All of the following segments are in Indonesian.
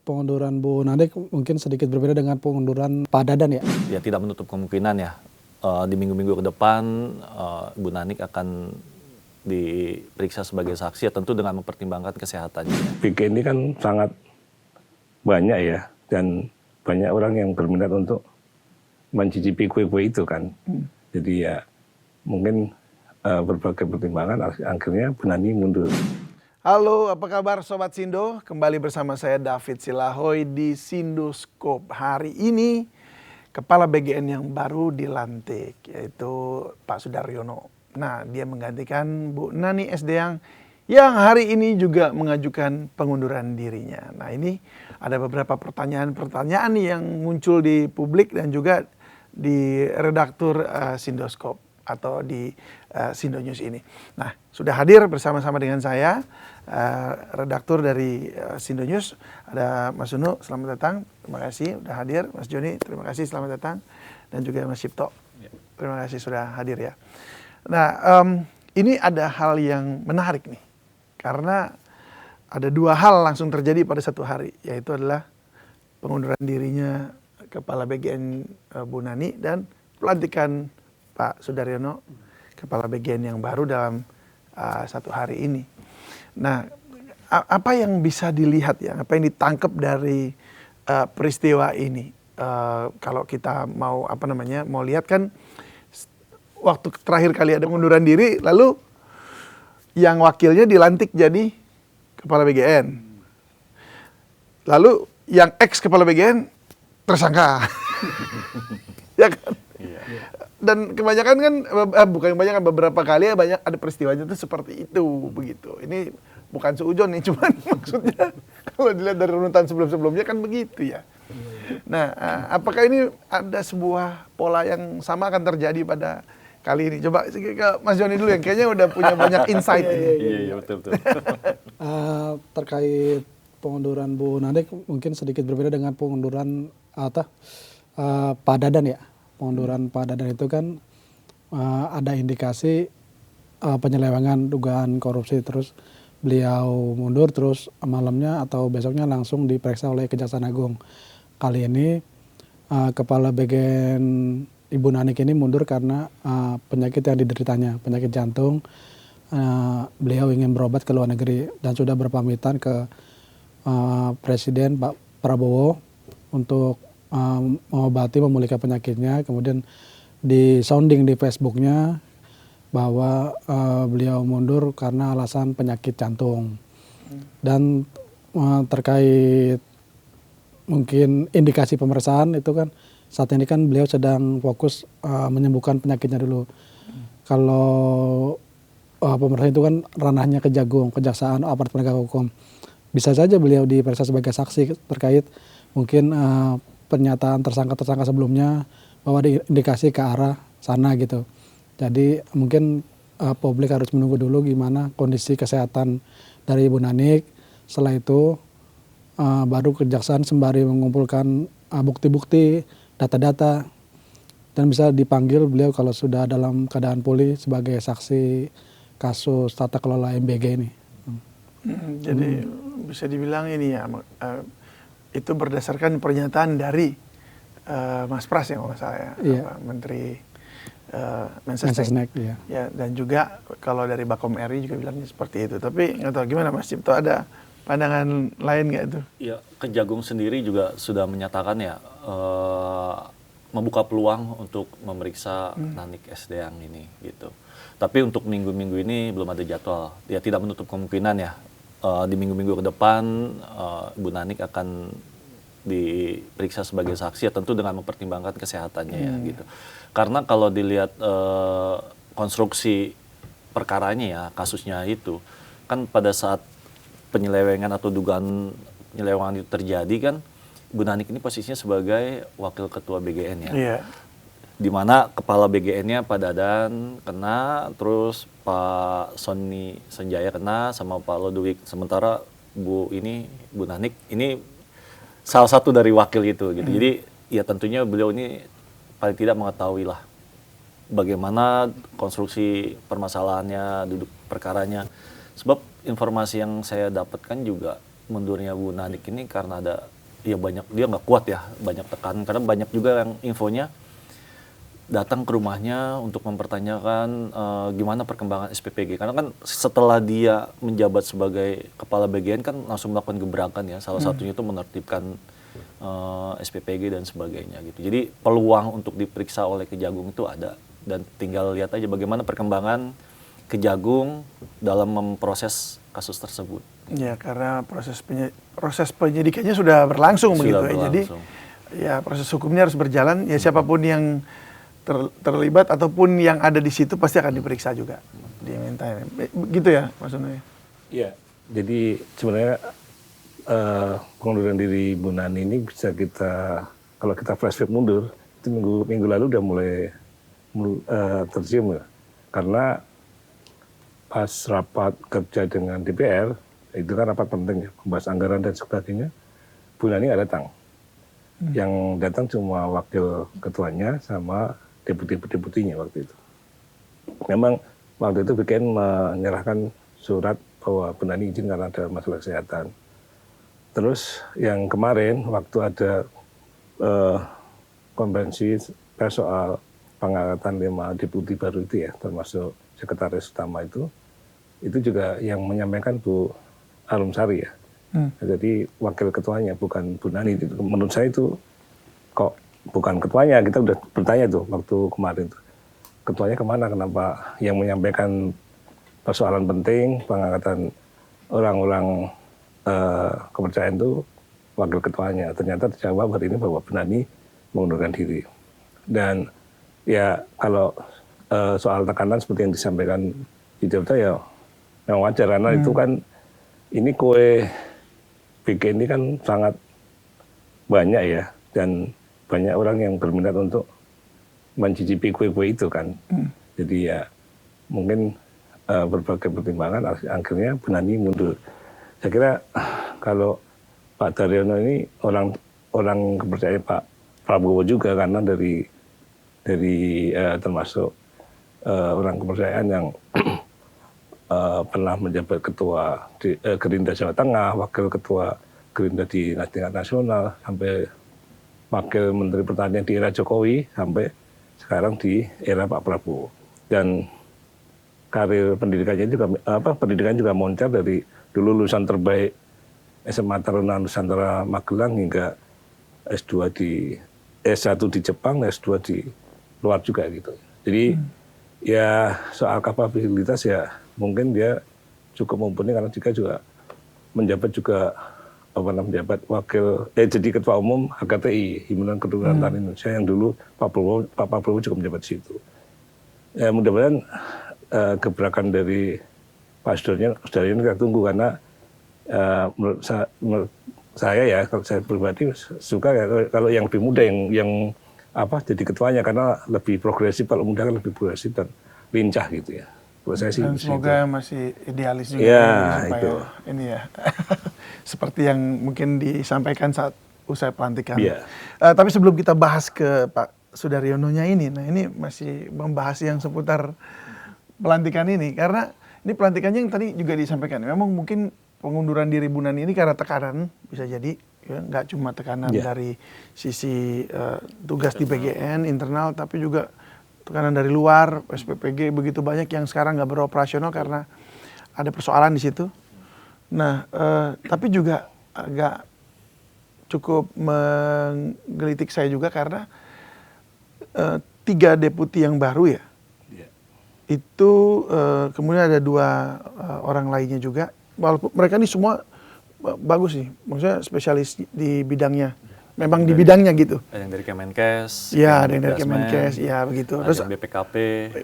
pengunduran Bu Nanik mungkin sedikit berbeda dengan pengunduran Pak Dadan ya? Ya tidak menutup kemungkinan ya di minggu-minggu ke depan Bu Nanik akan diperiksa sebagai saksi ya tentu dengan mempertimbangkan kesehatannya. BG ini kan sangat banyak ya dan banyak orang yang berminat untuk mencicipi kue-kue itu kan. Jadi ya mungkin berbagai pertimbangan akhirnya Bu Nani mundur. Halo, apa kabar Sobat Sindo? Kembali bersama saya David Silahoy di Sindoskop. Hari ini Kepala BGN yang baru dilantik, yaitu Pak Sudaryono. Nah, dia menggantikan Bu Nani Esdeyang yang hari ini juga mengajukan pengunduran dirinya. Nah, ini ada beberapa pertanyaan-pertanyaan yang muncul di publik dan juga di redaktur Sindoskop atau di Sindo News ini. Nah, sudah hadir bersama-sama dengan saya, redaktur dari Sindo News, ada Mas Unu, selamat datang, terima kasih sudah hadir. Mas Joni, terima kasih, selamat datang. Dan juga Mas Cipto, terima kasih sudah hadir ya. Nah, ini ada hal yang menarik nih, karena ada dua hal langsung terjadi pada satu hari, yaitu adalah pengunduran dirinya Kepala BGN Bu Nani dan pelantikan Pak Sudaryono, Kepala BGN yang baru dalam satu hari ini. Nah, apa yang bisa dilihat ya, apa yang ditangkap dari peristiwa ini? Kalau kita mau mau lihat kan, waktu terakhir kali ada pengunduran diri, lalu yang wakilnya dilantik jadi Kepala BGN. Lalu yang ex Kepala BGN tersangka. Ya kan? Dan kebanyakan kan, bukan kebanyakan, beberapa kali ya banyak ada peristiwanya itu seperti itu, begitu. Ini bukan seujon nih, cuman maksudnya kalau dilihat dari runutan sebelum-sebelumnya kan begitu ya. Nah, apakah ini ada sebuah pola yang sama akan terjadi pada kali ini? Coba ke Mas Joni dulu yang kayaknya udah punya banyak insight ini. Iya, betul. Terkait pengunduran Bu Nanik mungkin sedikit berbeda dengan pengunduran Pak Dadan ya. Pengunduran Pak Dadan itu kan ada indikasi penyelewengan, dugaan korupsi, terus beliau mundur, terus malamnya atau besoknya langsung diperiksa oleh Kejaksaan Agung. Kali ini Kepala BGN Ibu Nanik ini mundur karena penyakit yang dideritanya, penyakit jantung. Beliau ingin berobat ke luar negeri dan sudah berpamitan ke Presiden Pak Prabowo untuk mengobati, memulihkan penyakitnya. Kemudian di sounding di Facebooknya bahwa beliau mundur karena alasan penyakit jantung. Dan terkait mungkin indikasi pemeriksaan itu kan saat ini kan beliau sedang fokus menyembuhkan penyakitnya dulu. Kalau pemeriksaan itu kan ranahnya Kejagung, Kejaksaan, aparat penegak hukum. Bisa saja beliau diperiksa sebagai saksi terkait mungkin pernyataan tersangka-tersangka sebelumnya bahwa ada indikasi ke arah sana gitu. Jadi mungkin publik harus menunggu dulu gimana kondisi kesehatan dari Ibu Nanik. Setelah itu baru Kejaksaan sembari mengumpulkan bukti-bukti, data-data, dan bisa dipanggil beliau kalau sudah dalam keadaan pulih sebagai saksi kasus tata kelola MBG ini. Jadi bisa dibilang ini ya, itu berdasarkan pernyataan dari Mas Pras yang nggak salah ya, Menteri Mensesnek. Ya, dan juga kalau dari Bakom RI juga bilangnya seperti itu. Tapi nggak tahu gimana Mas Cipto, ada pandangan lain nggak itu? Ya, Kejagung sendiri juga sudah menyatakan ya membuka peluang untuk memeriksa Nanik Esdeyang ini gitu. Tapi untuk minggu-minggu ini belum ada jadwal. Ya tidak menutup kemungkinan ya di minggu-minggu ke depan Bu Nanik akan diperiksa sebagai saksi ya tentu dengan mempertimbangkan kesehatannya ya gitu. Karena kalau dilihat konstruksi perkaranya ya, kasusnya itu kan pada saat penyelewengan atau dugaan penyelewengan itu terjadi kan Bu Nanik ini posisinya sebagai wakil ketua BGN ya. Iya. Di mana kepala BGN-nya Pak Dadan kena, terus Pak Sony Senjaya kena, sama Pak Lodewijk. Sementara Bu Nanik ini salah satu dari wakil itu gitu. Jadi ya tentunya beliau ini paling tidak mengetahui lah bagaimana konstruksi permasalahannya, duduk perkaranya. Sebab informasi yang saya dapatkan juga mundurnya Bu Nanik ini karena ada ya banyak dia nggak kuat ya, banyak tekanan karena banyak juga yang infonya datang ke rumahnya untuk mempertanyakan gimana perkembangan SPPG, karena kan setelah dia menjabat sebagai kepala BGN kan langsung melakukan gebrakan ya, salah satunya itu menertibkan SPPG dan sebagainya gitu. Jadi peluang untuk diperiksa oleh Kejagung itu ada, dan tinggal lihat aja bagaimana perkembangan Kejagung dalam memproses kasus tersebut. Ya, karena proses penyidikannya sudah berlangsung begitu ya. Jadi ya proses hukumnya harus berjalan. Ya siapapun yang terlibat ataupun yang ada di situ pasti akan diperiksa juga. Diminta. Begitu ya, Mas Uno ya. Iya. Jadi sebenarnya pengunduran diri Bu Nani ini bisa kita, kalau kita flashback mundur, itu minggu lalu udah mulai tercium ya. Karena pas rapat kerja dengan DPR, itu kan rapat penting ya, membahas anggaran dan sebagainya, Bu Nani nggak datang. Yang datang cuma wakil ketuanya sama deputi-deputinya waktu itu. Memang waktu itu BGN menyerahkan surat bahwa Bu Nani izin karena ada masalah kesehatan. Terus yang kemarin waktu ada konvensi pers soal pengangkatan 5 deputi baru itu ya, termasuk sekretaris utama itu juga yang menyampaikan Bu Arumsari ya. Jadi wakil ketuanya bukan Bu Nani. Menurut saya itu kok bukan ketuanya, kita udah bertanya tuh waktu kemarin tuh. Ketuanya kemana, kenapa yang menyampaikan persoalan penting pengangkatan orang-orang kepercayaan itu wakil ketuanya. Ternyata terjawab hari ini bahwa Bu Nani mengundurkan diri. Dan ya kalau soal tekanan seperti yang disampaikan di Jogja ya memang wajar, karena itu kan ini kue BGN ini kan sangat banyak ya, dan banyak orang yang berminat untuk mencicipi kue-kue itu kan. Jadi ya mungkin berbagai pertimbangan akhirnya Bu Nani mundur. Saya kira kalau Pak Daryono ini orang kepercayaan Pak Prabowo juga, karena dari termasuk orang kepercayaan yang pernah menjabat ketua Gerindra Jawa Tengah, wakil ketua Gerindra di tingkat nasional, sampai wakil Menteri Pertanian di era Jokowi, sampai sekarang di era Pak Prabowo. Dan karir pendidikannya juga moncer dari dulu lulusan terbaik SMA Taruna Nusantara Magelang hingga S1 di Jepang, S2 di luar juga gitu. Jadi ya soal kapabilitas ya mungkin dia cukup mumpuni, karena juga menjabat juga menjabat jadi ketua umum HKTI, Himpunan Keturunan Tani Indonesia, yang dulu Pak Prabowo juga menjabat di situ. Ya mudah-mudahan gebrakan dari Pak Sudaryono kita tunggu, karena menurut saya ya, kalau saya pribadi suka ya kalau yang lebih muda yang jadi ketuanya, karena lebih progresif. Kalau muda kan lebih progresif dan lincah gitu ya. Buat saya sih. Dan semoga masih idealis juga ya, supaya itu. Ini ya seperti yang mungkin disampaikan saat usai pelantikan. Ya. Tapi sebelum kita bahas ke Pak Sudaryono-nya ini, nah ini masih membahas yang seputar pelantikan ini, karena ini pelantikannya yang tadi juga disampaikan. Memang mungkin pengunduran diri Bu Nani ini karena tekanan, bisa jadi ya, nggak cuma tekanan dari sisi tugas di BGN internal, tapi juga tekanan dari luar, SPPG begitu banyak yang sekarang nggak beroperasional karena ada persoalan di situ. Nah, tapi juga agak cukup menggelitik saya juga karena 3 deputi yang baru ya, itu kemudian ada 2 orang lainnya juga. Walaupun mereka ini semua bagus sih, maksudnya spesialis di bidangnya. Memang di bidangnya gitu. Ada yang dari Kemenkes. Iya, ada yang dari Kemenkes, ya begitu. Terus BPKP.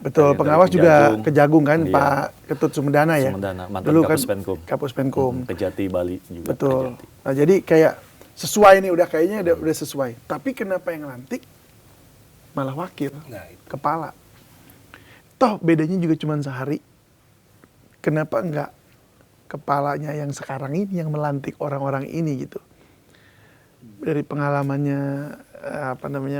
Betul, pengawas juga Kejagung kan, iya. Pak Ketut Sumedana ya. Sumedana, mantan dulu Kapus kan Penkum. Kapus Penkum. Kejati Bali juga. Betul. Kejati. Nah, jadi kayak sesuai nih, kayaknya udah sesuai. Tapi kenapa yang lantik malah wakil, kepala? Toh bedanya juga cuma sehari. Kenapa enggak kepalanya yang sekarang ini yang melantik orang-orang ini gitu? Dari pengalamannya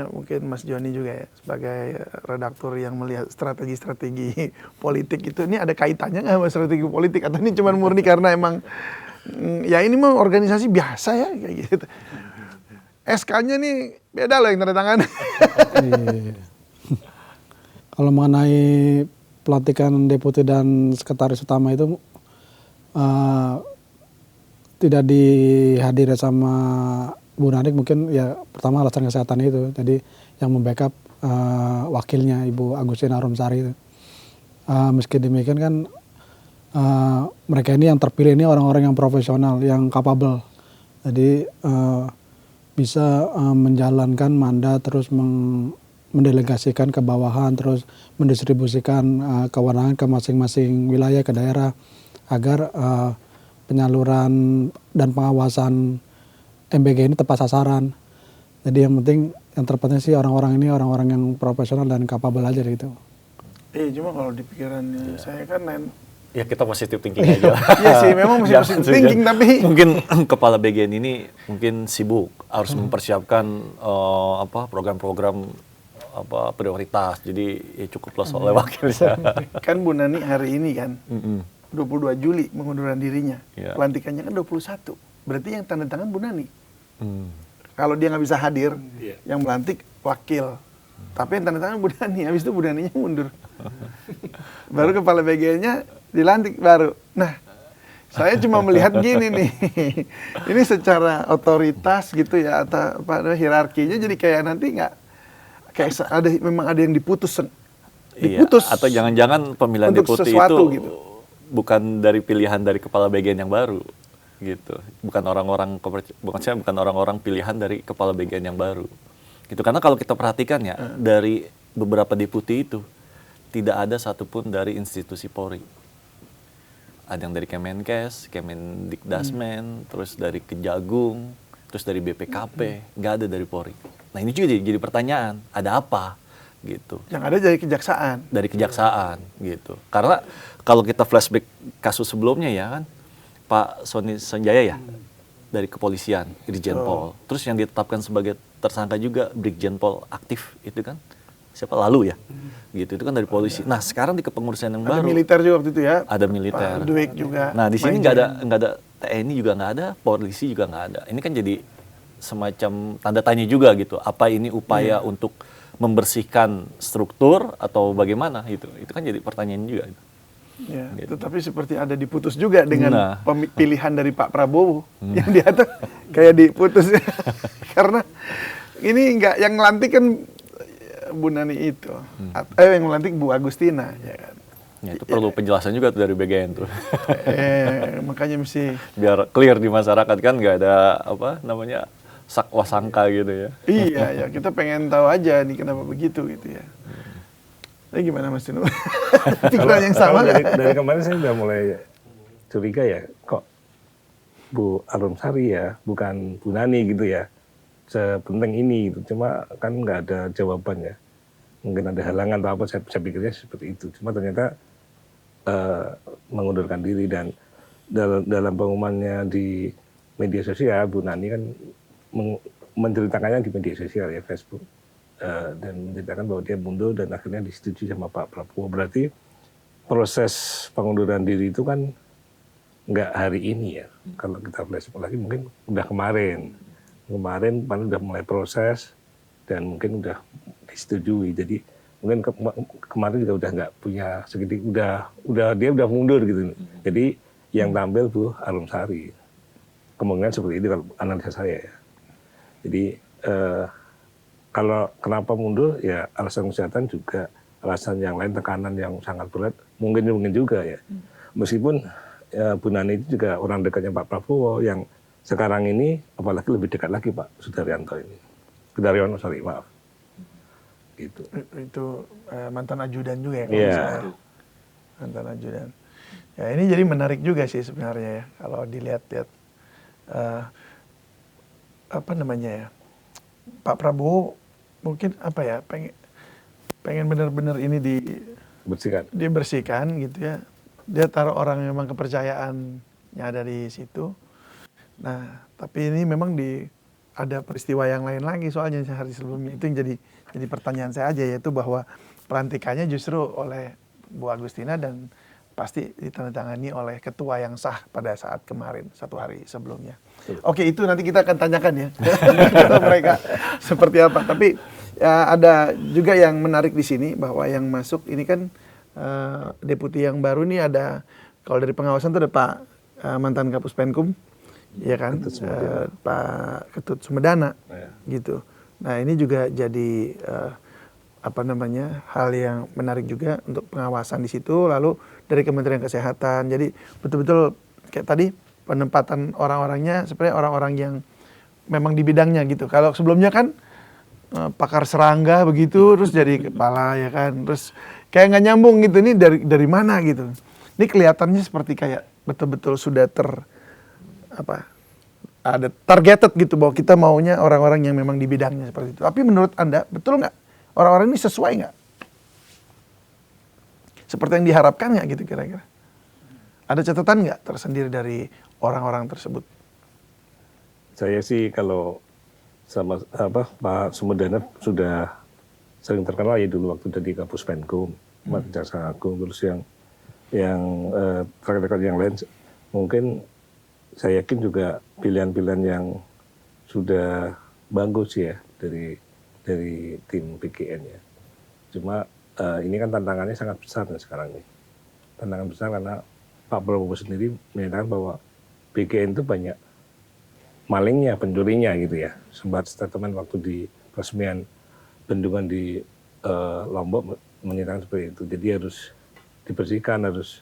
mungkin Mas Joni juga ya, sebagai redaktur yang melihat strategi-strategi politik itu, ini ada kaitannya nggak sama strategi politik, atau ini cuma murni karena emang ya ini mah organisasi biasa ya kayak gitu. SK-nya nih beda loh yang tanda tangan. Iya. Kalau mengenai pelantikan deputi dan sekretaris utama itu tidak dihadiri sama Bu Nanik, mungkin ya pertama alasan kesehatan itu. Jadi yang membackup wakilnya Ibu Agustina Arumsari itu. Meski demikian kan mereka ini yang terpilih ini orang-orang yang profesional, yang capable. Jadi bisa menjalankan mandat, terus mendelegasikan ke bawahan, terus mendistribusikan kewenangan ke masing-masing wilayah, ke daerah, agar penyaluran dan pengawasan MBG ini tepat sasaran. Jadi yang penting, yang terpenting sih orang-orang ini orang-orang yang profesional dan capable aja gitu. Cuma kalau di pikirannya saya kan Ya kita positive thinking aja. iya sih, memang masih Jangan positive thinking, sih, tapi mungkin kepala BGN ini mungkin sibuk harus mempersiapkan program-program prioritas. Jadi ya cukuplah soal wakilnya. kan Bu Nani hari ini kan 22 Juli mengundurkan dirinya. Iya. Pelantikannya kan 21. Berarti yang tanda tangan Bu Nani. Kalau dia nggak bisa hadir, yang melantik wakil. Tapi yang tanda tangan Bu Nani, habis itu Bu Naninya mundur. Baru kepala BGN-nya dilantik baru. Nah, saya cuma melihat gini nih. Ini secara otoritas gitu ya, atau hierarkinya jadi kayak nanti nggak kayak memang ada yang diputus. Iya, atau jangan-jangan pemilihan untuk deputi sesuatu itu gitu. bukan dari pilihan dari kepala BGN yang baru gitu. Bukan orang-orang pilihan dari kepala BGN yang baru. Gitu, karena kalau kita perhatikan ya, dari beberapa deputi itu tidak ada satupun dari institusi Polri. Ada yang dari Kemenkes, Kemendikdasmen, terus dari Kejagung, terus dari BPKP, nggak ada dari Polri. Nah ini juga jadi pertanyaan, ada apa gitu? Yang ada dari kejaksaan. Dari kejaksaan gitu. Karena kalau kita flashback kasus sebelumnya ya kan, Pak Sony Sanjaya ya, dari kepolisian, Irjen Pol. Terus yang ditetapkan sebagai tersangka juga Brigjen Pol aktif itu kan, siapa lalu ya, gitu, itu kan dari polisi. Nah sekarang di kepengurusan yang Ada baru militer juga waktu itu ya. ada militer. Pak Dwight juga. Nah di sini main nggak ada TNI juga nggak ada, polisi juga nggak ada. Ini kan jadi semacam tanda tanya juga gitu. Apa ini upaya untuk membersihkan struktur atau bagaimana gitu? Itu kan jadi pertanyaan juga. Ya, Gitu. tetapi seperti ada diputus juga dengan Nah. pilihan dari Pak Prabowo yang dia tuh kayak diputus karena ini nggak yang ngelantik kan Bu Nani itu, yang ngelantik Bu Agustina, ya kan. Ya, itu perlu penjelasan juga tuh dari BGN tuh. Makanya mesti Biar clear di masyarakat kan nggak ada apa namanya sakwa-sangka gitu ya. iya ya kita pengen tahu aja nih kenapa begitu gitu ya. Tapi gimana Mas Tino? Pikiran yang sama Kalau nggak? dari kemarin saya udah mulai curiga ya, kok Bu Arumsari ya, bukan Bu Nani gitu ya, sepenting ini gitu. Cuma kan nggak ada jawabannya. Mungkin ada halangan atau apa, saya pikirnya seperti itu. Cuma ternyata mengundurkan diri, dan dalam pengumumannya di media sosial, Bu Nani kan menceritakannya di media sosial ya, Facebook. Dan menceritakan bahwa dia mundur dan akhirnya disetujui sama Pak Prabowo. Berarti proses pengunduran diri itu kan nggak hari ini ya. Kalau kita flashback lagi mungkin udah kemarin paling udah mulai proses dan mungkin udah disetujui. Jadi mungkin kemarin juga udah nggak punya segede, dia udah mundur gitu. Jadi yang tampil Bu Arumsari. Kemungkinan seperti itu kalau analisa saya ya. Jadi kalau kenapa mundur ya alasan kesehatan, juga alasan yang lain, tekanan yang sangat berat mungkin juga ya. Meskipun Bu Nani itu juga orang dekatnya Pak Prabowo yang sekarang ini apalagi lebih dekat lagi Pak Sudaryanto ini. Sudaryono, sorry, maaf. Gitu. Itu mantan ajudan juga ya kalau Iya. misalnya. Mantan ajudan. Ya ini jadi menarik juga sih sebenarnya ya kalau dilihat-lihat apa namanya ya, Pak Prabowo mungkin apa ya, pengen benar-benar ini dibersihkan gitu ya. Dia taruh orang yang memang kepercayaannya ada di situ. Nah tapi ini memang ada peristiwa yang lain lagi soalnya hari sebelumnya. Itu yang jadi pertanyaan saya aja, yaitu bahwa pelantikannya justru oleh Bu Agustina dan pasti ditandatangani oleh ketua yang sah pada saat kemarin 1 hari sebelumnya. Oke, itu nanti kita akan tanyakan ya ke mereka seperti apa. Tapi ya, ada juga yang menarik di sini bahwa yang masuk ini kan deputi yang baru nih ada, kalau dari pengawasan tuh ada Pak mantan Kapus Penkum, ya kan, Pak Ketut Sumedana, gitu. Nah ini juga jadi hal yang menarik juga untuk pengawasan di situ. Lalu dari Kementerian Kesehatan, jadi betul-betul kayak tadi penempatan orang-orangnya sebenarnya orang-orang yang memang di bidangnya gitu. Kalau sebelumnya kan pakar serangga begitu, terus jadi kepala ya kan, terus kayak nggak nyambung gitu. Ini dari mana gitu? Ini kelihatannya seperti kayak betul-betul sudah ada targeted gitu bahwa kita maunya orang-orang yang memang di bidangnya seperti itu. Tapi menurut Anda betul nggak orang-orang ini sesuai nggak? Seperti yang diharapkan nggak gitu kira-kira? Ada catatan nggak tersendiri dari orang-orang tersebut? Saya sih kalau sama Pak Sumedana sudah sering terkenal ya dulu waktu jadi Kapus Penkum, Jaksa Agung, terus yang rekan-rekan yang lain mungkin saya yakin juga pilihan-pilihan yang sudah bagus ya dari tim PGN ya. Cuma ini kan tantangannya sangat besar nih sekarang nih. Tantangan besar karena Pak Prabowo sendiri menyatakan bahwa PGN itu banyak malingnya, pencurinya gitu ya. Sempat statement waktu di peresmian bendungan di Lombok menyatakan seperti itu. Jadi harus dibersihkan, harus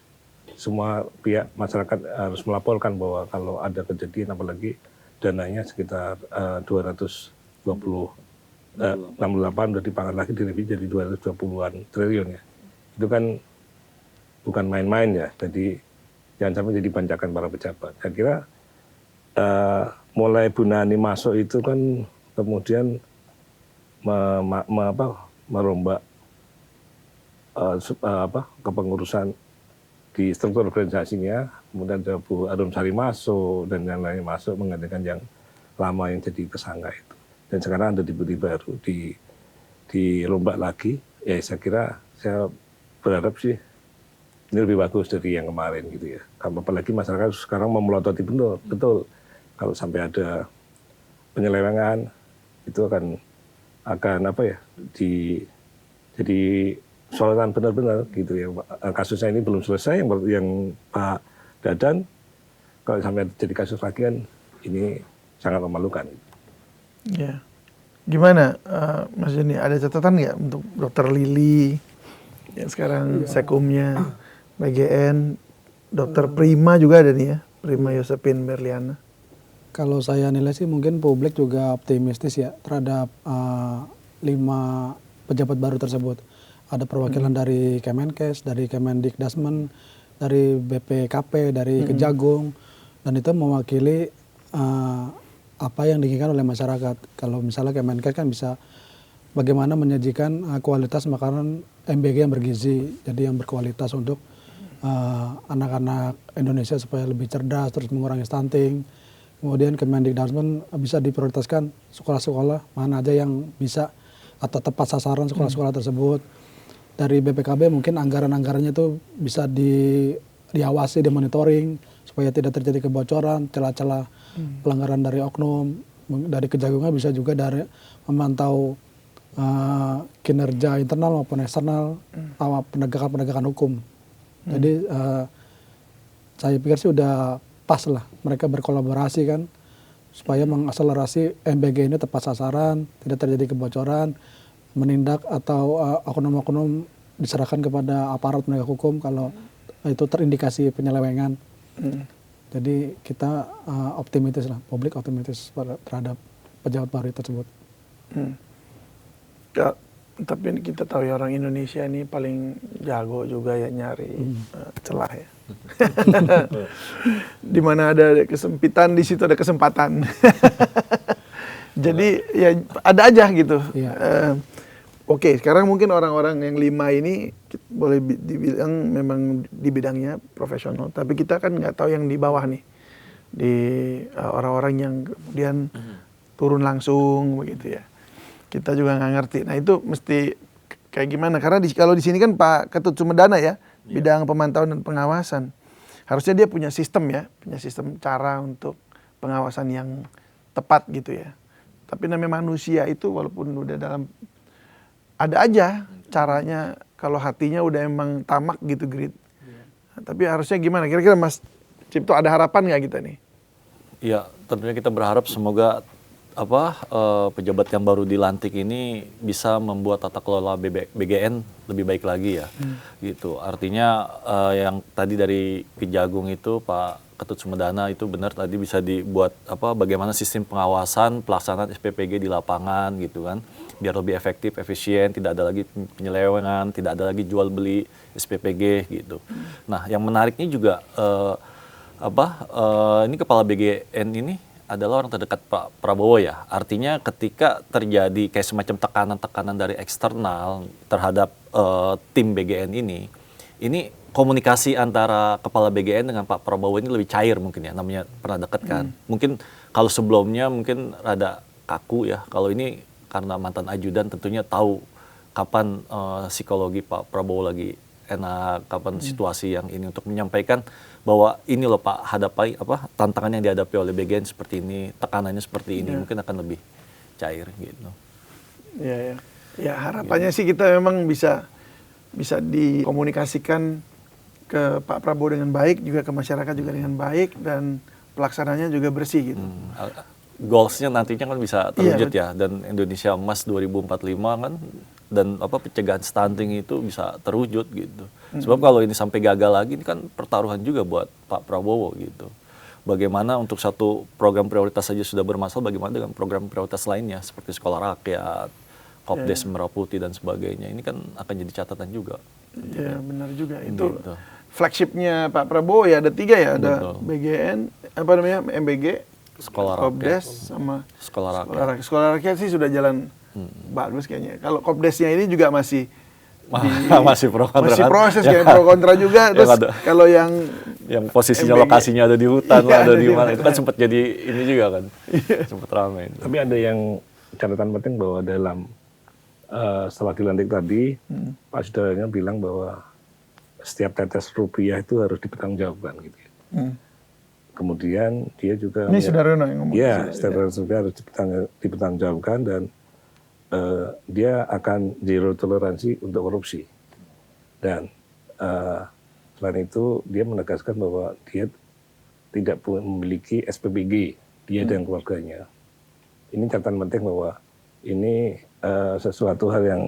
semua pihak masyarakat harus melaporkan bahwa kalau ada kejadian, apalagi dananya sekitar 268 udah dipangkat lagi direvisi jadi 220-an triliun ya. Itu kan bukan main-main ya. Jadi jangan sampai jadi bancakan para pejabat. Saya kira mulai Bu Nani masuk itu kan kemudian merombak kepengurusan di struktur organisasinya, kemudian ada Bu Arum Sari masuk dan yang lain masuk menggantikan yang lama yang jadi tersangka itu. Dan sekarang ada deputi baru dirombak lagi. Ya saya kira saya berharap sih ini lebih bagus dari yang kemarin gitu ya. Apalagi masyarakat sekarang memelototi betul. Kalau sampai ada penyelewengan itu akan jadi sorotan benar-benar gitu ya. Kasusnya ini belum selesai yang Pak Dadan, kalau sampai jadi kasus lagi kan ini sangat memalukan. Ya, gimana Mas Joni, ada catatan nggak untuk Dokter Lili yang sekarang sekumnya BGN, Dokter Prima juga ada nih ya, Prima Yosepin Berliana. Kalau saya nilai sih mungkin publik juga optimistis ya terhadap 5 pejabat baru tersebut. Ada perwakilan dari Kemenkes, dari Kemendikdasmen, dari BPKP, dari Kejagung, dan itu mewakili apa yang diinginkan oleh masyarakat. Kalau misalnya Kemenkes kan bisa bagaimana menyajikan kualitas makanan MBG yang bergizi, jadi yang berkualitas untuk anak-anak Indonesia supaya lebih cerdas, terus mengurangi stunting. Kemudian Kemendikdasmen bisa diprioritaskan sekolah-sekolah mana aja yang bisa atau tepat sasaran sekolah-sekolah tersebut. Dari BPKB mungkin anggaran-anggarannya itu bisa diawasi, dimonitoring supaya tidak terjadi kebocoran, celah-celah pelanggaran dari oknum. Dari Kejagungan bisa juga dari memantau kinerja internal maupun eksternal, penegakan hukum. Jadi saya pikir sih udah pas lah mereka berkolaborasi kan supaya mengakselerasi MBG ini tepat sasaran, tidak terjadi kebocoran, menindak atau oknum-oknum diserahkan kepada aparat penegak hukum kalau itu terindikasi penyelewengan. Jadi kita optimistis lah, publik optimistis terhadap pejabat baru tersebut. Tapi kita tahu ya orang Indonesia ini paling jago juga ya nyari celah ya. Di mana ada kesempitan, di situ ada kesempatan. Jadi ya ada aja gitu. Oke, sekarang mungkin orang-orang yang 5 ini boleh dibilang memang di bidangnya profesional, tapi kita kan nggak tahu yang di bawah nih, di orang-orang yang kemudian turun langsung begitu ya. Kita juga nggak ngerti. Nah itu mesti kayak gimana? Karena kalau di sini kan Pak Ketut Sumedana ya, bidang pemantauan dan pengawasan. Harusnya dia punya sistem ya, punya sistem cara untuk pengawasan yang tepat gitu ya. Tapi namanya manusia itu walaupun udah dalam, ada aja caranya kalau hatinya udah emang tamak gitu Grit. Nah, tapi harusnya gimana? Kira-kira Mas Cipto ada harapan nggak kita nih? Ya, tentunya kita berharap semoga pejabat yang baru dilantik ini bisa membuat tata kelola BGN lebih baik lagi ya. Gitu. Artinya yang tadi dari Kejagung itu Pak Ketut Sumedana itu benar tadi bisa dibuat bagaimana sistem pengawasan pelaksanaan SPPG di lapangan gitu kan. Biar lebih efektif, efisien, tidak ada lagi penyelewengan, tidak ada lagi jual beli SPPG gitu. Nah, yang menariknya juga ini kepala BGN ini adalah orang terdekat Pak Prabowo ya. Artinya ketika terjadi kayak semacam tekanan-tekanan dari eksternal terhadap tim BGN ini komunikasi antara kepala BGN dengan Pak Prabowo ini lebih cair mungkin ya, namanya pernah dekat kan. Mungkin kalau sebelumnya mungkin rada kaku ya. Kalau ini karena mantan ajudan tentunya tahu kapan psikologi Pak Prabowo lagi enak, kapan situasi yang ini untuk menyampaikan bahwa ini loh Pak tantangan yang dihadapi oleh BGN seperti ini, tekanannya seperti ini, mungkin akan lebih cair gitu. Iya. Ya harapannya sih kita memang bisa dikomunikasikan ke Pak Prabowo dengan baik, juga ke masyarakat juga dengan baik, dan pelaksananya juga bersih gitu. Goalsnya nantinya kan bisa terwujud ya, dan Indonesia Emas 2045 kan, dan pencegahan stunting itu bisa terwujud gitu. Sebab kalau ini sampai gagal lagi, ini kan pertaruhan juga buat Pak Prabowo gitu. Bagaimana untuk satu program prioritas saja sudah bermasalah, bagaimana dengan program prioritas lainnya seperti sekolah rakyat, Kopdes Merah Putih dan sebagainya. Ini kan akan jadi catatan juga. Iya benar juga. Itu gitu. Flagshipnya Pak Prabowo ya ada 3 ya, ada Betul. BGN, MBG, Sekolah Kopdes rakyat, sama sekolah rakyat. Sekolah rakyat sih sudah jalan bagus kayaknya. Kalau Kopdesnya ini juga masih masih pro kontra, masih kan? proses kayak pro kontra juga. Terus kalau yang posisinya MBG, lokasinya ada di hutan, iya, ada ada di di mana, mana. itu kan sempat jadi ini juga kan, sempat ramai. Tapi ada yang catatan penting bahwa dalam setelah dilantik tadi, Pak Sudaryono bilang bahwa setiap tetes rupiah itu harus dipertanggungjawabkan gitu ya. Kemudian dia juga ini Sudaryono yang ngomong. ya, setiap tetes rupiah harus dipertanggungjawabkan, dan dia akan zero toleransi untuk korupsi. Dan selain itu dia menegaskan bahwa dia tidak memiliki SPPG, dia dan keluarganya. Ini catatan penting bahwa ini sesuatu hal yang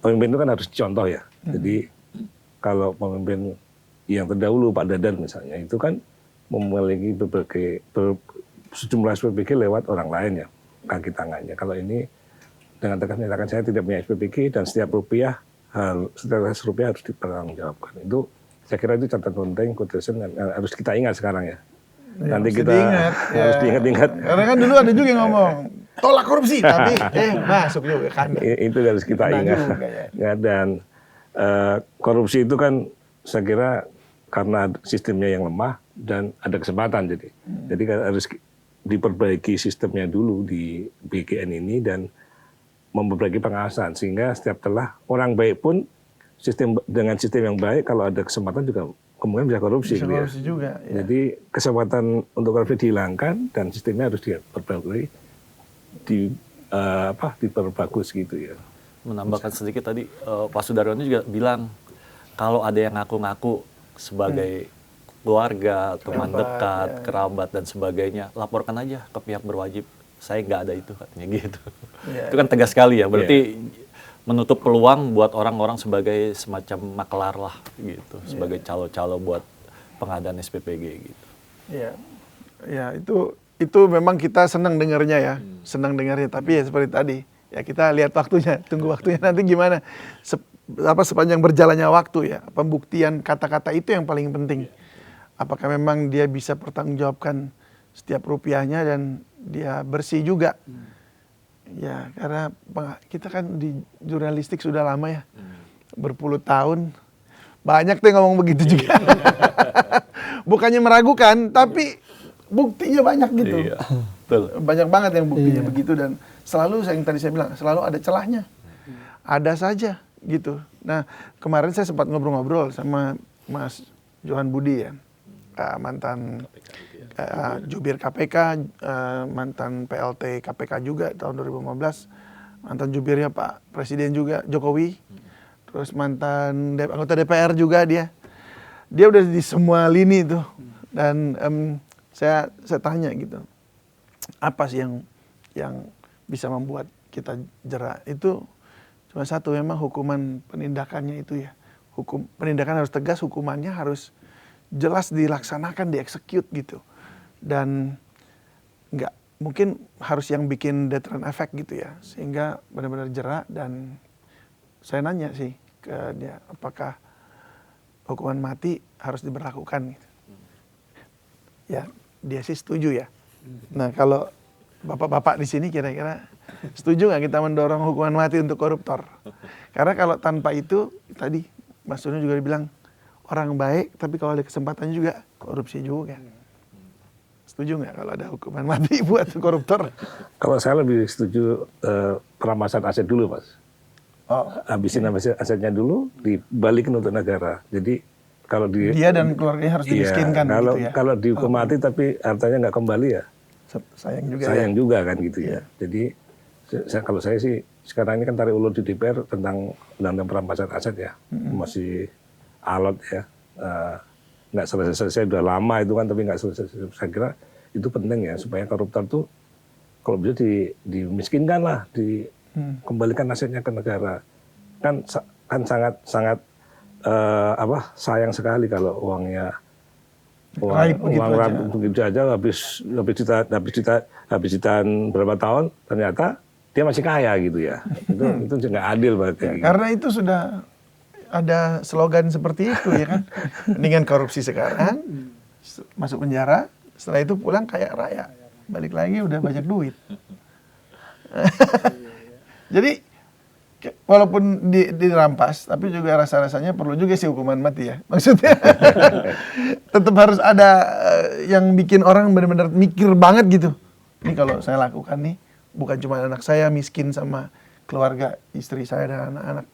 pemimpin itu kan harus contoh ya. Jadi kalau pemimpin yang terdahulu Pak Dadan misalnya itu kan memiliki sejumlah SPPG lewat orang lain ya, kaki tangannya. Kalau ini dengan tegas menyatakan saya tidak punya SPPG dan setiap rupiah harus dipertanggungjawabkan. Itu saya kira itu catatan penting, harus kita ingat sekarang ya. Nanti kita harus diingat-ingat. Karena kan dulu ada juga yang ngomong tolak korupsi, tapi masuk juga kan. Itu harus kita ingat. Ya, dan korupsi itu kan saya kira karena sistemnya yang lemah dan ada kesempatan jadi harus diperbaiki sistemnya dulu di BGN ini dan memperbaiki pengawasan sehingga setiap telah orang baik pun dengan sistem yang baik kalau ada kesempatan juga kemungkinan bisa korupsi. Bisa korupsi juga. Ya. Jadi kesempatan untuk korupsi dihilangkan dan sistemnya harus diperbaiki, diperbagus gitu ya. Menambahkan sedikit tadi Pak Sudaryono juga bilang kalau ada yang ngaku-ngaku sebagai keluarga, teman dekat, kerabat dan sebagainya, laporkan aja ke pihak berwajib. Saya nggak ada itu katanya gitu. Itu kan tegas sekali ya. Berarti menutup peluang buat orang-orang sebagai semacam makelar lah gitu, sebagai calo-calo buat pengadaan SPPG gitu. Iya. Ya, itu memang kita senang dengarnya ya. Senang dengarnya, tapi ya seperti tadi, ya kita lihat waktunya, tunggu waktunya nanti gimana. Sepanjang berjalannya waktu ya, pembuktian kata-kata itu yang paling penting. Apakah memang dia bisa pertanggungjawabkan setiap rupiahnya dan dia bersih juga. Ya, karena kita kan di jurnalistik sudah lama ya, berpuluh tahun. Banyak tuh yang ngomong begitu juga. Bukannya meragukan, tapi buktinya banyak gitu. Iya, betul. Banyak banget yang buktinya begitu dan selalu yang tadi saya bilang, selalu ada celahnya. Ada saja gitu. Nah, kemarin saya sempat ngobrol-ngobrol sama Mas Johan Budi ya, mantan jubir KPK, mantan PLT KPK juga tahun 2015, mantan jubirnya Pak Presiden juga Jokowi, terus mantan anggota DPR juga dia udah di semua lini tuh. Dan saya tanya gitu, apa sih yang bisa membuat kita jera? Itu cuma satu, memang hukuman penindakannya itu ya. Penindakan harus tegas, hukumannya harus jelas dilaksanakan, dieksekut gitu. Dan nggak mungkin harus yang bikin deterrent effect gitu ya, sehingga benar-benar jera. Dan saya nanya sih ke dia, apakah hukuman mati harus diberlakukan gitu. Ya, dia sih setuju ya. Nah, kalau bapak-bapak di sini kira-kira setuju nggak kita mendorong hukuman mati untuk koruptor? Karena kalau tanpa itu, tadi Mas Dono juga bilang orang baik, tapi kalau ada kesempatannya juga korupsi juga. Setuju nggak kalau ada hukuman mati buat koruptor? Kalau saya lebih setuju perampasan aset dulu, Mas. Oh, Habisin asetnya dulu, dibalikin untuk negara. Jadi kalau dia dan keluarganya harus dimiskinkan kalau, gitu ya? Kalau dihukum mati tapi hartanya nggak kembali ya, Sayang juga sayang ya? juga kan gitu ya. Jadi kalau saya sih sekarang ini kan tarik ulur di DPR tentang undang-undang perampasan aset ya, masih alot ya, nggak selesai-selesai, udah lama itu kan, tapi nggak selesai. Saya kira itu penting ya, supaya koruptor tuh kalau bisa dimiskinkan lah, dikembalikan asetnya ke negara. Kan sangat sayang sekali kalau uang begitu aja habis ditahan berapa tahun, ternyata dia masih kaya gitu ya. Itu nggak adil berarti. Ya, karena itu sudah ada slogan seperti itu ya kan. Mendingan korupsi sekarang, masuk penjara, setelah itu pulang kaya raya. Balik lagi udah banyak duit. Jadi walaupun dirampas, tapi juga rasa-rasanya perlu juga sih hukuman mati ya. Maksudnya tetap harus ada yang bikin orang benar-benar mikir banget gitu. Ini kalau saya lakukan nih, bukan cuma anak saya miskin sama keluarga, istri saya dan anak-anak,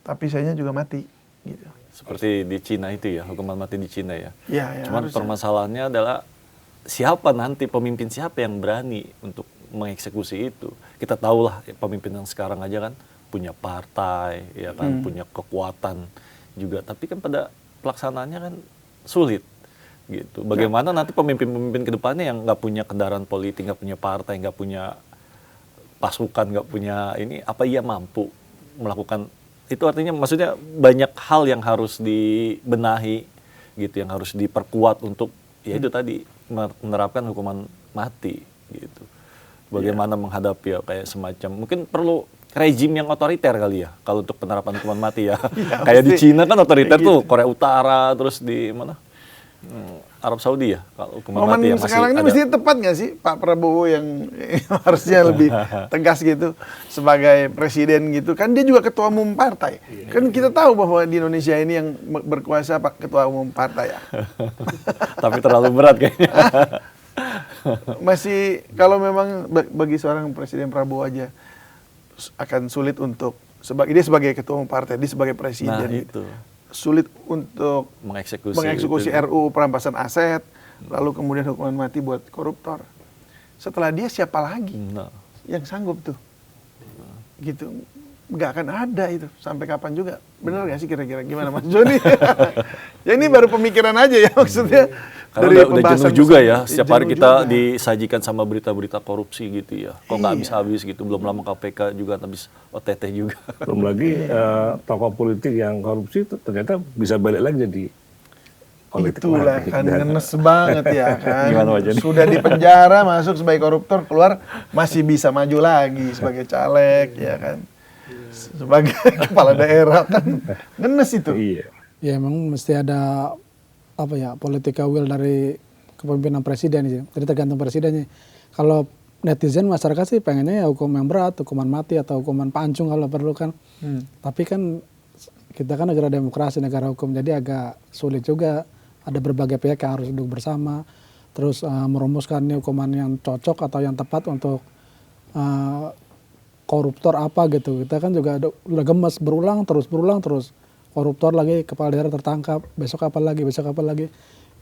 tapi sayanya juga mati gitu. Seperti di Cina itu ya, hukuman mati di Cina ya. Ya, Cuman harusnya. permasalahannya adalah siapa nanti pemimpin siapa yang berani untuk mengeksekusi itu. Kita tahulah pemimpin yang sekarang aja kan punya partai, ya kan, punya kekuatan juga. Tapi kan pada pelaksanaannya kan sulit, gitu. Bagaimana nanti pemimpin-pemimpin kedepannya yang nggak punya kendaraan politik, nggak punya partai, nggak punya pasukan, nggak punya ini, apa ia mampu melakukan itu? Artinya, maksudnya banyak hal yang harus dibenahi, gitu, yang harus diperkuat untuk, ya itu tadi, menerapkan hukuman mati, gitu. Bagaimana menghadapi ya, kayak semacam, mungkin perlu rejim yang otoriter kali ya, kalau untuk penerapan hukuman mati ya. Kayak di Cina kan otoriter tuh, Korea Utara, terus di mana? Arab Saudi ya, kalau hukuman mati yang masih sekarang ini ada. mesti tepat nggak sih Pak Prabowo yang harusnya lebih tegas gitu sebagai presiden gitu kan, dia juga ketua umum partai. Kan kita tahu bahwa di Indonesia ini yang berkuasa Pak ketua umum partai ya. Tapi terlalu berat kayaknya. Masih kalau memang bagi seorang Presiden Prabowo aja akan sulit untuk dia sebagai ketua umum partai, dia sebagai presiden Nah, gitu. itu. Sulit untuk mengeksekusi itu. RUU perampasan aset, lalu kemudian hukuman mati buat koruptor. Setelah dia siapa lagi Nah. yang sanggup tuh? Gitu. Nggak akan ada itu sampai kapan juga. Benar nggak sih kira-kira, gimana Mas Joni? Ya ini baru pemikiran aja ya, maksudnya. Karena udah jenuh juga ya, setiap hari jenuh kita juga. disajikan sama berita-berita korupsi gitu ya. Kok nggak habis-habis gitu, belum lama KPK juga habis OTT juga. Belum lagi tokoh politik yang korupsi itu ternyata bisa balik lagi jadi politik Itulah lagi. kan Dan ngenes banget ya kan. Gimana, Pak Joni? Sudah di penjara, masuk sebagai koruptor, keluar masih bisa maju lagi sebagai caleg ya kan. Sebagai kepala daerah kan ngenes itu. Iya. Ya emang mesti ada apa ya, political will dari kepemimpinan presiden sih. Jadi tergantung presidennya. Kalau netizen masyarakat sih pengennya ya hukum yang berat, hukuman mati atau hukuman pancung kalau perlu kan. Tapi kan kita kan negara demokrasi, negara hukum, jadi agak sulit juga. Ada berbagai pihak yang harus duduk bersama, terus merumuskan hukuman yang cocok atau yang tepat untuk koruptor apa gitu. Kita kan juga udah gemes, berulang terus. Koruptor lagi, kepala daerah tertangkap, besok apa lagi.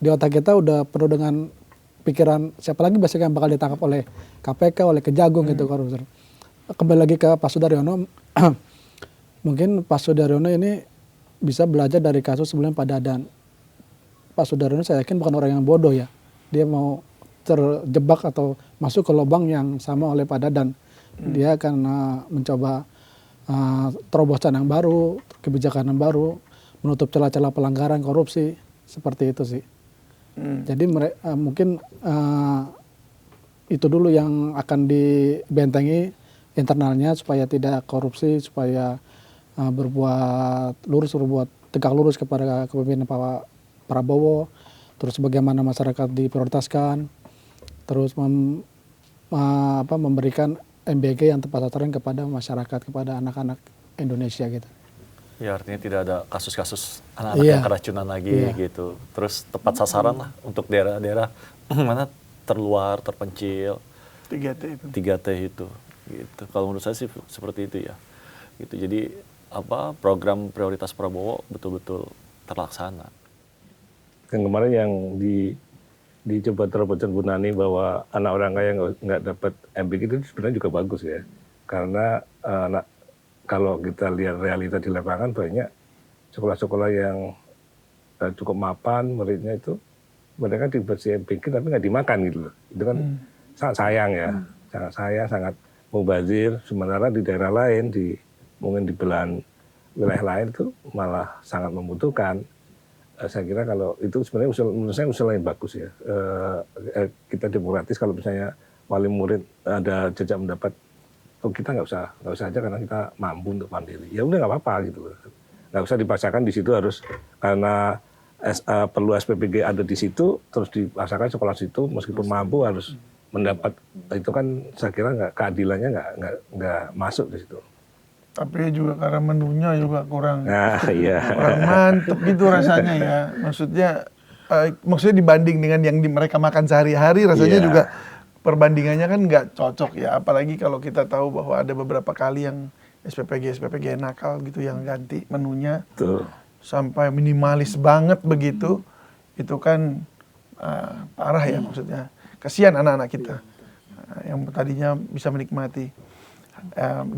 Di otak kita udah penuh dengan pikiran siapa lagi besok yang bakal ditangkap oleh KPK, oleh Kejagung gitu koruptor. Kembali lagi ke Pak Sudaryono, mungkin Pak Sudaryono ini bisa belajar dari kasus sebelumnya Pak Dadan. Pak Sudaryono saya yakin bukan orang yang bodoh ya. Dia mau terjebak atau masuk ke lubang yang sama oleh Pak Dadan. Dia akan mencoba terobosan yang baru, kebijakan yang baru, menutup celah-celah pelanggaran korupsi, seperti itu sih. Jadi mungkin itu dulu yang akan dibentengi internalnya supaya tidak korupsi, supaya berbuat tegak lurus kepada kepemimpinan Pak Prabowo, terus bagaimana masyarakat diprioritaskan, terus memberikan MBG yang tepat sasaran kepada masyarakat, kepada anak-anak Indonesia gitu. Ya artinya tidak ada kasus-kasus anak-anak yang keracunan lagi gitu. Terus tepat sasaran lah untuk daerah-daerah mana terluar, terpencil. 3T itu. Gitu. Kalau menurut saya sih seperti itu ya. Gitu. Jadi program prioritas Prabowo betul-betul terlaksana. Yang kemarin yang dicoba terobosan Bu Nani bahwa anak orang kaya nggak dapat MBG itu sebenarnya juga bagus ya. Karena kalau kita lihat realita di lapangan banyak sekolah-sekolah yang cukup mapan muridnya itu mereka diberi MBG tapi nggak dimakan gitu loh. Itu kan sangat sayang ya, sangat sayang, sangat mubazir. Sementara di daerah lain, mungkin di belahan wilayah lain itu malah sangat membutuhkan. Saya kira kalau itu sebenarnya menurut saya usul yang bagus ya. Kita demokratis kalau misalnya wali murid ada jejak mendapat, kita nggak usah aja karena kita mampu untuk mandiri. Ya udah nggak apa-apa gitu. Nggak usah dipaksakan di situ harus karena perlu SPPG ada di situ terus dipaksakan sekolah situ meskipun mampu harus mendapat, itu kan saya kira keadilannya nggak masuk di situ. Tapi juga karena menunya juga kurang iya. kurang mantep gitu rasanya ya. Maksudnya dibanding dengan yang mereka makan sehari-hari rasanya juga perbandingannya kan nggak cocok ya. Apalagi kalau kita tahu bahwa ada beberapa kali yang SPPG nakal gitu yang ganti menunya. Tuh. Sampai minimalis banget begitu. Itu kan parah ya maksudnya. Kasihan anak-anak kita yang tadinya bisa menikmati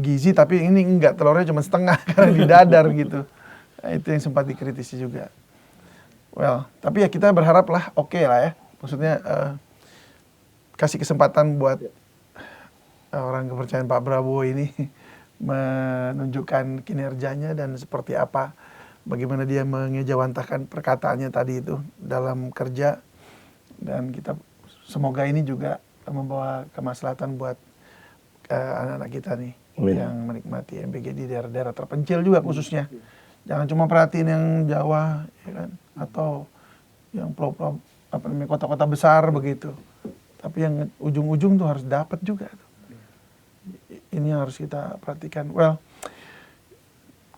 gizi tapi ini enggak, telurnya cuma setengah karena di dadar gitu. Nah, itu yang sempat dikritisi juga. Well, tapi ya kita berharap lah oke lah ya. Maksudnya kasih kesempatan buat orang kepercayaan Pak Prabowo ini menunjukkan kinerjanya dan seperti apa, bagaimana dia mengejawantahkan perkataannya tadi itu dalam kerja. Dan kita semoga ini juga membawa kemaslahatan buat anak-anak kita nih yang menikmati MBG di daerah-daerah terpencil juga khususnya. Jangan cuma perhatiin yang Jawa ya kan, atau yang pulau-pulau kota-kota besar begitu. Tapi yang ujung-ujung tuh harus dapat juga. Ini yang harus kita perhatikan. Well,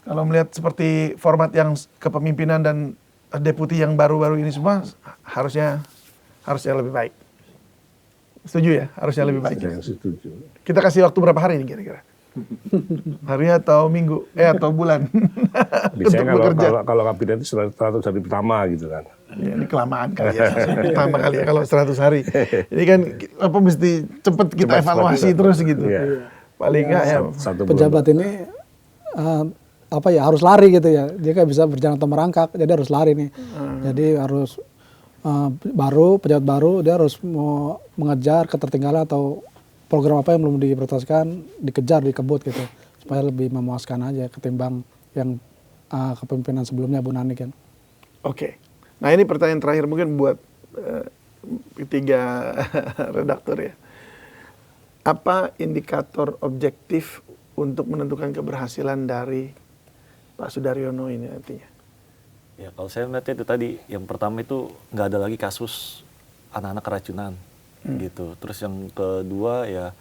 kalau melihat seperti format yang kepemimpinan dan deputi yang baru-baru ini semua harusnya lebih baik. Setuju ya? Harusnya lebih baik. Saya setuju. Kita kasih waktu berapa hari ini kira-kira? Hari atau minggu? Atau bulan? Biasanya kalau kabinet itu 100 hari pertama gitu kan. Ya, ini kelamaan kali ya. Pertama kali ya kalau 100 hari. Ini kan mesti cepet kita evaluasi terus gitu. Iya. Paling enggak ya. Pejabat ini harus lari gitu ya. Dia kan bisa berjalan atau merangkak, jadi harus lari nih. Jadi harus pejabat baru dia harus mau mengejar ketertinggalan atau program apa yang belum diprioritaskan dikejar, dikebut gitu supaya lebih memuaskan aja ketimbang yang kepemimpinan sebelumnya Bu Nani kan. Oke. Nah ini pertanyaan terakhir mungkin buat ketiga redaktur ya. Apa indikator objektif untuk menentukan keberhasilan dari Pak Sudaryono ini nantinya? Ya kalau saya melihatnya itu tadi, yang pertama itu nggak ada lagi kasus anak-anak keracunan gitu. Terus yang kedua ya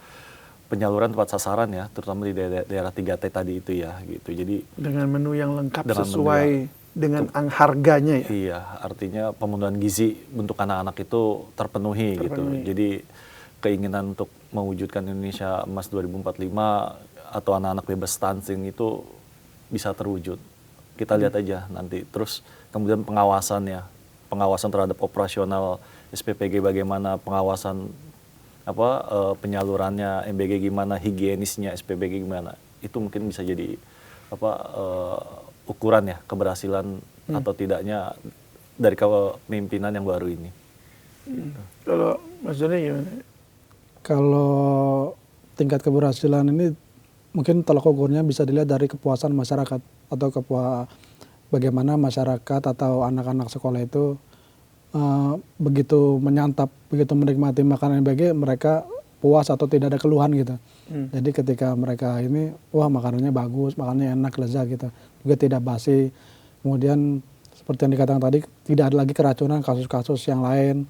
penyaluran tepat sasaran ya, terutama di daerah 3T tadi itu ya gitu. Jadi dengan menu yang lengkap sesuai dengan harganya ya. Iya, artinya pemenuhan gizi untuk anak-anak itu terpenuhi gitu. Jadi keinginan untuk mewujudkan Indonesia Emas 2045 atau anak-anak bebas stunting itu bisa terwujud. Kita lihat aja nanti. Terus kemudian pengawasannya, pengawasan terhadap operasional SPPG bagaimana, pengawasan penyalurannya MBG gimana, higienisnya SPPG gimana. Itu mungkin bisa jadi ukuran ya keberhasilan atau tidaknya dari kepemimpinan yang baru ini. Gitu. Kalau Mas Doni gimana? Kalau tingkat keberhasilan ini mungkin tolak ukurnya bisa dilihat dari kepuasan masyarakat atau bagaimana masyarakat atau anak-anak sekolah itu begitu menyantap, begitu menikmati makanan MBG, mereka puas atau tidak ada keluhan gitu. Jadi ketika mereka ini, wah makanannya bagus, makanannya enak, lezat gitu. Juga tidak basi. Kemudian seperti yang dikatakan tadi, tidak ada lagi keracunan kasus-kasus yang lain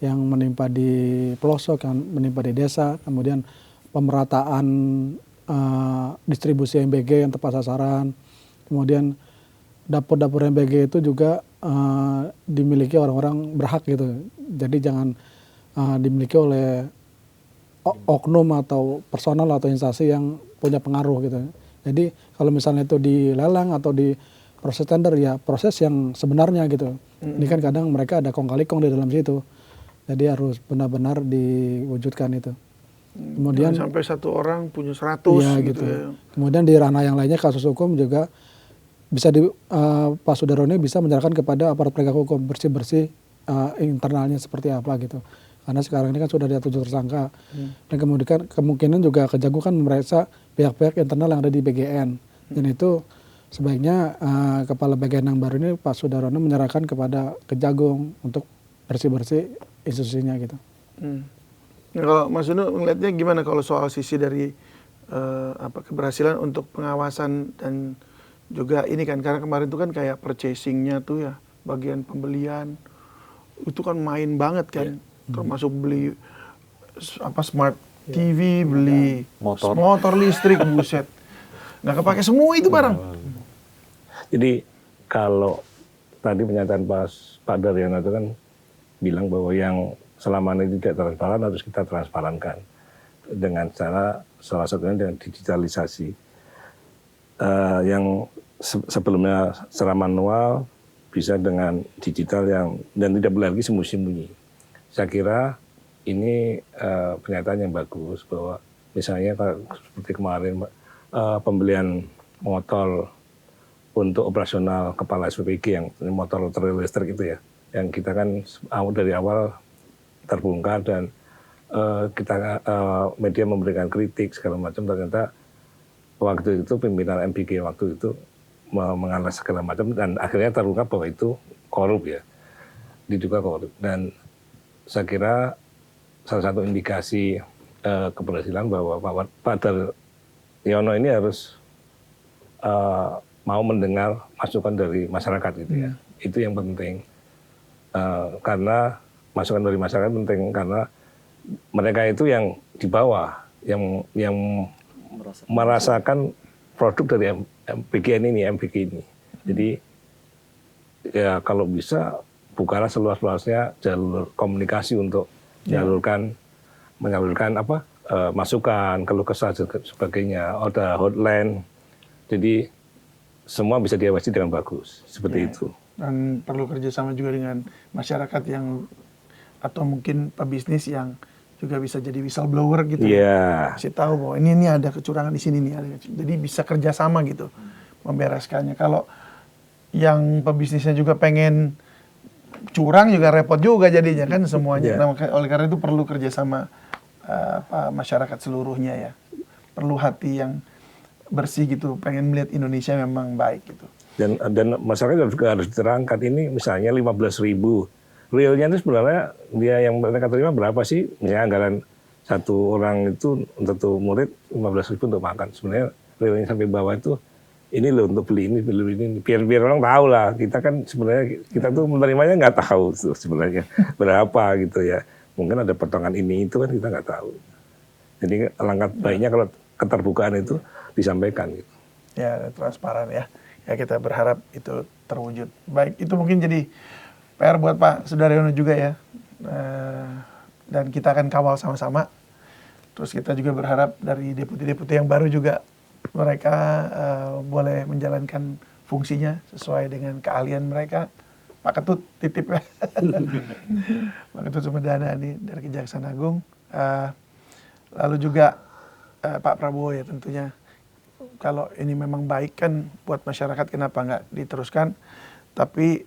yang menimpa di pelosok, yang menimpa di desa. Kemudian pemerataan distribusi MBG yang tepat sasaran. Kemudian dapur-dapur MBG itu juga dimiliki orang-orang berhak gitu. Jadi jangan dimiliki oleh oknum atau personal atau instansi yang punya pengaruh gitu. Jadi kalau misalnya itu dilelang atau di proses tender, ya proses yang sebenarnya gitu. Ini kan kadang mereka ada kong kali kong di dalam situ. Jadi harus benar-benar diwujudkan itu. Kemudian jangan sampai satu orang punya 100 ya, gitu ya. Kemudian di ranah yang lainnya kasus hukum juga bisa Pak Sudaroni bisa menyerahkan kepada aparat penegak hukum bersih-bersih internalnya seperti apa gitu. Karena sekarang ini kan sudah ada 7 tersangka. Dan kemudian kemungkinan juga Kejagung kan memeriksa pihak-pihak internal yang ada di BGN. Dan itu sebaiknya kepala BGN yang baru ini Pak Sudaroni menyerahkan kepada Kejagung untuk bersih-bersih institusinya gitu. Nah, kalau Mas Dono melihatnya gimana kalau soal sisi dari keberhasilan untuk pengawasan dan juga ini kan, karena kemarin itu kan kayak purchasing-nya tuh ya, bagian pembelian itu kan main banget kan. Termasuk beli smart TV, beli motor listrik, buset. Nggak kepake semua itu barang. Jadi kalau tadi pernyataan Pak Daryono itu kan bilang bahwa yang selama ini tidak transparan harus kita transparankan dengan cara salah satunya dengan digitalisasi. Yang sebelumnya secara manual bisa dengan digital dan tidak boleh lagi sembunyi-sembunyi. Saya kira ini pernyataan yang bagus bahwa misalnya seperti kemarin pembelian motor untuk operasional kepala SPPG yang motor trail listrik itu ya, yang kita kan dari awal terbongkar dan kita media memberikan kritik segala macam, ternyata waktu itu pimpinan MBG waktu itu mengalas segala macam dan akhirnya terungkap bahwa itu korup ya, diduga korup. Dan saya kira salah satu indikasi keberhasilan bahwa Pak Daryono ini harus mau mendengar masukan dari masyarakat gitu ya. Itu yang penting. Karena masukan dari masyarakat penting karena mereka itu yang di bawah yang merasakan produk dari MBG ini. Jadi ya kalau bisa bukalah seluas-luasnya jalur komunikasi untuk menyalurkan masukan, keluh kesah dan sebagainya. Ada hotline, jadi semua bisa diawasi dengan bagus seperti itu. Dan perlu kerjasama juga dengan masyarakat yang atau mungkin pebisnis yang juga bisa jadi whistleblower gitu. Kasih tahu bahwa ini ada kecurangan di sini nih. Jadi bisa kerjasama gitu membereskannya. Kalau yang pebisnisnya juga pengen curang juga repot juga jadinya kan semuanya. Nah, oleh karena itu perlu kerjasama masyarakat seluruhnya ya. Perlu hati yang bersih gitu, pengen melihat Indonesia memang baik gitu. Dan masyarakat juga harus diterangkan ini misalnya 15.000. Realnya itu sebenarnya dia yang mereka terima berapa sih? Misalnya anggaran satu orang itu untuk murid 15.000 untuk makan. Sebenarnya realnya sampai bawah itu ini loh untuk beli ini. Biar orang tahu lah. Kita kan sebenarnya kita tuh menerimanya nggak tahu tuh sebenarnya berapa gitu ya. Mungkin ada potongan ini itu kan kita nggak tahu. Jadi alangkah baiknya kalau keterbukaan itu disampaikan gitu. Ya transparan ya. Ya kita berharap itu terwujud. Baik, itu mungkin jadi PR buat Pak Sudaryono juga ya. Dan kita akan kawal sama-sama. Terus kita juga berharap dari deputi-deputi yang baru juga mereka boleh menjalankan fungsinya sesuai dengan keahlian mereka. Pak Ketut titip ya. Pak Ketut Sumedana ini dari Kejaksaan Agung. Lalu juga Pak Prabowo ya tentunya. Kalau ini memang baik kan buat masyarakat, kenapa nggak diteruskan? Tapi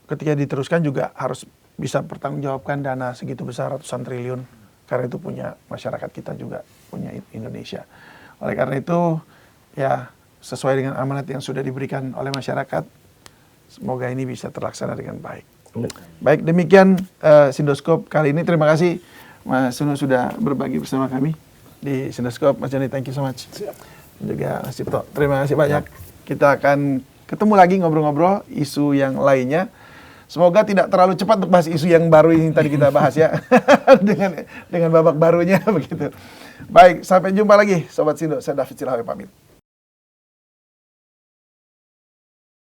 ketika diteruskan juga harus bisa pertanggungjawabkan dana segitu besar, ratusan triliun. Karena itu punya masyarakat kita juga, punya Indonesia. Oleh karena itu ya sesuai dengan amanat yang sudah diberikan oleh masyarakat, semoga ini bisa terlaksana dengan baik. Baik, demikian Sindoskop kali ini. Terima kasih Mas Sunu sudah berbagi bersama kami di Sindoskop. Mas Joni, thank you so much. Juga Mas Cipto, terima kasih banyak. Kita akan ketemu lagi ngobrol-ngobrol isu yang lainnya. Semoga tidak terlalu cepat untuk bahas isu yang baru ini tadi kita bahas ya. dengan babak barunya begitu. Baik, sampai jumpa lagi Sobat Sindo. Saya David Silahoy pamit.